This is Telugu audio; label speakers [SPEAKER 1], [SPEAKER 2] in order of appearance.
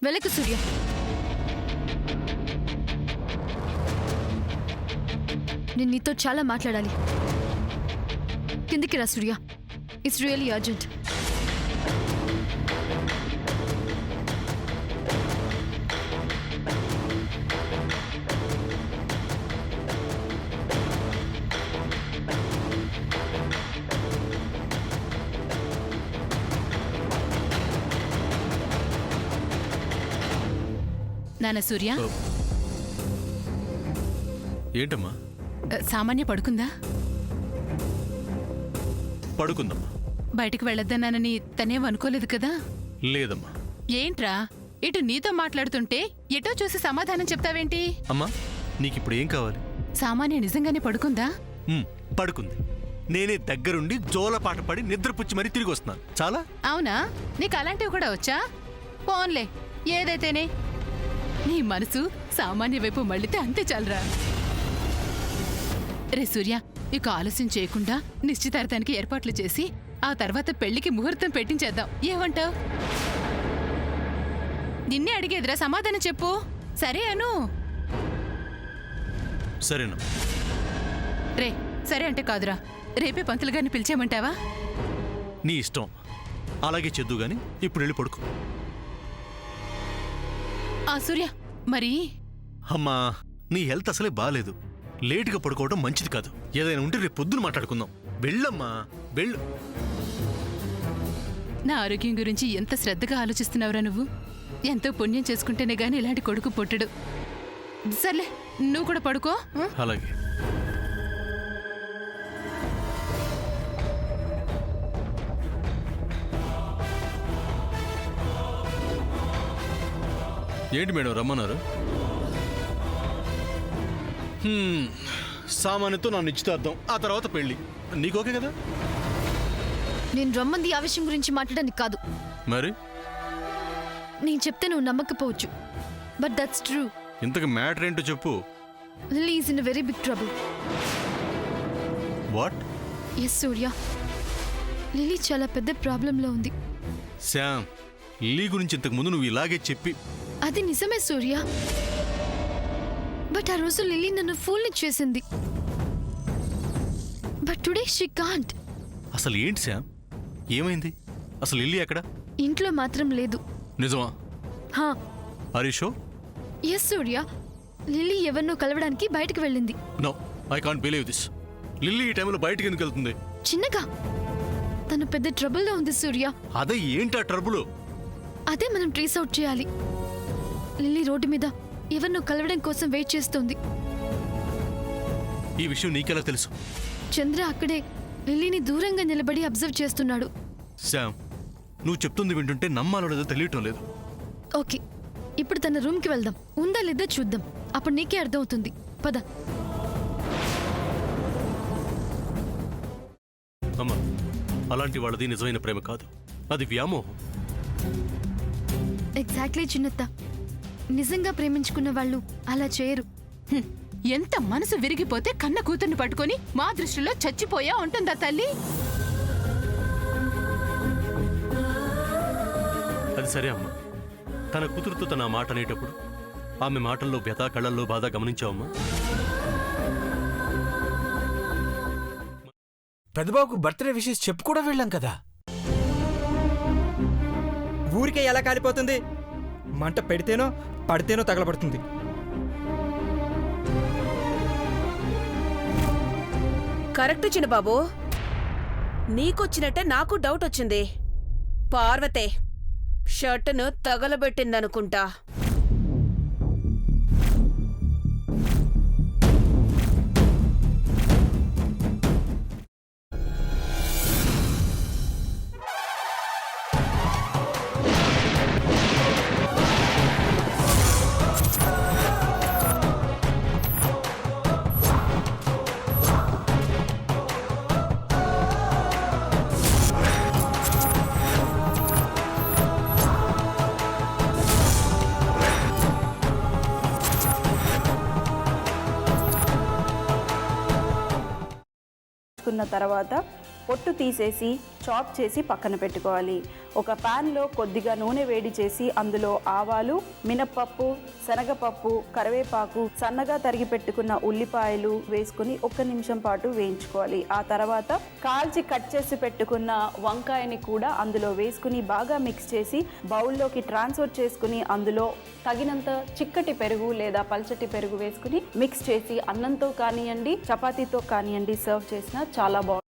[SPEAKER 1] వెనక్కి సూర్య. నేను నీతో చాలా మాట్లాడాలి. కిందికి రా సూర్య. It's really urgent.
[SPEAKER 2] నాన్న సూర్య,
[SPEAKER 3] ఏంటమ్మా?
[SPEAKER 2] సామాన్య పడుకుందా?
[SPEAKER 3] పడుకుందమ్మా.
[SPEAKER 2] బయటికి వెళ్ళొద్దన్నానని తనేం అనుకోలేదు కదా?
[SPEAKER 3] లేదమ్మా.
[SPEAKER 2] ఏంట్రా, ఇటు నీతో మాట్లాడుతుంటే ఎటో చూసి సమాధానం చెప్తావేంటి?
[SPEAKER 3] అమ్మా, నీకిప్పుడు ఏం కావాలి?
[SPEAKER 2] సామాన్య నిజంగానే పడుకుందా?
[SPEAKER 3] పడుకుంది. నేనే దగ్గరుండి జోలపాట పడి నిద్రపుచ్చి మరీ తిరిగి వస్తున్నాను. చాలా.
[SPEAKER 2] అవునా? నీకు అలాంటివి కూడా వచ్చా? పోన్లే, ఏదైతేనే నీ మనసు సామాన్య వైపు మళ్ళితే అంతే చాలరా. రే సూర్య, ఇక ఆలస్యం చేయకుండా నిశ్చితార్థానికి ఏర్పాట్లు చేసి ఆ తర్వాత పెళ్లికి ముహూర్తం పెట్టించేద్దాం. ఏమంటావ్? నిన్నే అడిగేదిరా, సమాధానం చెప్పు. సరే అను.
[SPEAKER 3] సరేనా?
[SPEAKER 2] రే, సరే అంటే కాదురా, రేపే పంతులు గారిని పిలిచేయమంటావా?
[SPEAKER 3] నీ ఇష్టం. అలాగే చెద్దు గాని ఇప్పుడు వెళ్ళి పడుకో.
[SPEAKER 2] ఆ సూర్య, మరి
[SPEAKER 3] అమ్మా, నీ హెల్త్ అసలే బాలేదు. లేటుగా పడుకోవడం మంచిది కాదు. ఏదైనా ఉంటే రేపు పొద్దున మాట్లాడుకుందాం. వెళ్ళమ్మా, వెళ్ళు.
[SPEAKER 2] నా ఆరోగ్యం గురించి ఎంత శ్రద్ధగా ఆలోచిస్తున్నావురా నువ్వు. ఎంతో పుణ్యం చేసుకుంటేనే గాని ఇలాంటి కొడుకు పుట్టడు. సర్లే, నువ్వు కూడా పడుకో.
[SPEAKER 3] అలాగే. ఏంటి మేడం రమ్మన్నారు? సామాన్యతో నా నిశ్చితార్థం, ఆ తర్వాత పెళ్లి. నీకోకే కదా?
[SPEAKER 1] నేను రమ్మంది ఆ విషయం గురించి మాట్లాడడానికి కాదు.
[SPEAKER 3] మరి
[SPEAKER 1] నేను చెప్తే నువ్వు నమ్మకపోవచ్చు, బట్ దట్స్ ట్రూ.
[SPEAKER 3] ఇంతకు మ్యాటర్ ఏంటో చెప్పు.
[SPEAKER 1] Lily is in very big trouble.
[SPEAKER 3] What?
[SPEAKER 1] Yes Surya, Lily చాలా పెద్ద ప్రాబ్లంలో ఉంది.
[SPEAKER 3] శ్యామ్, లిల్లీ గురించి ఇంతకు ముందు నువ్వు ఇలాగే చెప్పి.
[SPEAKER 1] అది నిజమే సూర్య, బట్ ఆ రోజు లిల్లీ నన్ను ఫూల్ని చేసింది. But today she can't.
[SPEAKER 3] అసలు ఏంటి శ్యామ్, ఏమైంది? అసలు లిల్లీ ఎక్కడ?
[SPEAKER 1] ఇంట్లో మాత్రం లేదు.
[SPEAKER 3] నిజమా?
[SPEAKER 1] హా.
[SPEAKER 3] హరీషో?
[SPEAKER 1] ఎస్ సూర్య, లిల్లీ ఎవరినో కలవడానికి బయటకు వెళ్ళింది.
[SPEAKER 3] No, I can't believe this. Lily ఈ టైంలో బయటికి ఎందుకు వెళ్తుంది?
[SPEAKER 1] చిన్నగా. తను పెద్ద ట్రబుల్లో ఉంది సూర్య.
[SPEAKER 3] అదే ఏంటా ట్రబుల్?
[SPEAKER 1] అదే మనం ట్రేస్ అవుట్ చేయాలి. లిల్లీ రోడ్డు మీద ఎవరినో కలవడం కోసం వెయిట్ చేస్తోంది.
[SPEAKER 3] ఈ విషయం నీకెలా తెలుసు?
[SPEAKER 1] చంద్ర అక్కడే లిల్లీని దూరంగా నిలబడి అబ్జర్వ్ చేస్తున్నాడు.
[SPEAKER 3] శామ్, నువ్వు చెప్తుంది వింటుంటే నమ్మాలో లేదో తెలియటం లేదు.
[SPEAKER 1] ఓకే, ఇప్పుడు తన రూమ్కి వెళ్దాం. ఉందా లేదా చూద్దాం, అప్పుడు నీకే అర్థమవుతుంది. పద.
[SPEAKER 3] అమ్మా, అలాంటి వాళ్ళది నిజమైన ప్రేమ కాదు, అది వ్యామోహం.
[SPEAKER 1] ఎగ్జాక్ట్లీ చిన్నత్త. నిజంగా ప్రేమించుకున్న వాళ్ళు అలా చేయరు.
[SPEAKER 2] ఎంత మనసు విరిగిపోతే కన్న కూతుర్ని పట్టుకొని మా దృష్టిలో చచ్చిపోయా ఉంటుందా తల్లి?
[SPEAKER 3] అది సరే అమ్మా, తన కూతురుతో తన మాట అనేటప్పుడు ఆమె మాటల్లో వ్యథ, కళ్ళల్లో బాధ గమనించావమ్మా?
[SPEAKER 4] పెద్దబాబుకు బర్త్డే విషెస్ చెప్పు కూడా వెళ్ళాం కదా.
[SPEAKER 5] ఊరికే ఎలా కాలిపోతుంది? మంట పెడితేనో పడితేనో తగలబడుతుంది.
[SPEAKER 6] కరెక్ట్ చిన్నబాబు, నీకొచ్చినట్టే నాకు డౌట్ వచ్చింది. పార్వతే షర్టును తగలబెట్టిందనుకుంటా.
[SPEAKER 7] తర్వాత పొట్టు తీసేసి చాప్ చేసి పక్కన పెట్టుకోవాలి. ఒక ప్యాన్లో కొద్దిగా నూనె వేడి చేసి అందులో ఆవాలు, మినప్పప్పు, శనగపప్పు, కరివేపాకు, సన్నగా తరిగి పెట్టుకున్న ఉల్లిపాయలు వేసుకుని 1 నిమిషం పాటు వేయించుకోవాలి. ఆ తర్వాత కాల్చి కట్ చేసి పెట్టుకున్న వంకాయని కూడా అందులో వేసుకుని బాగా మిక్స్ చేసి బౌల్లోకి ట్రాన్స్ఫర్ చేసుకుని అందులో తగినంత చిక్కటి పెరుగు లేదా పల్చటి పెరుగు వేసుకుని మిక్స్ చేసి అన్నంతో కానివ్వండి, చపాతీతో కానివ్వండి సర్వ్ చేసినా చాలా బాగుంటుంది.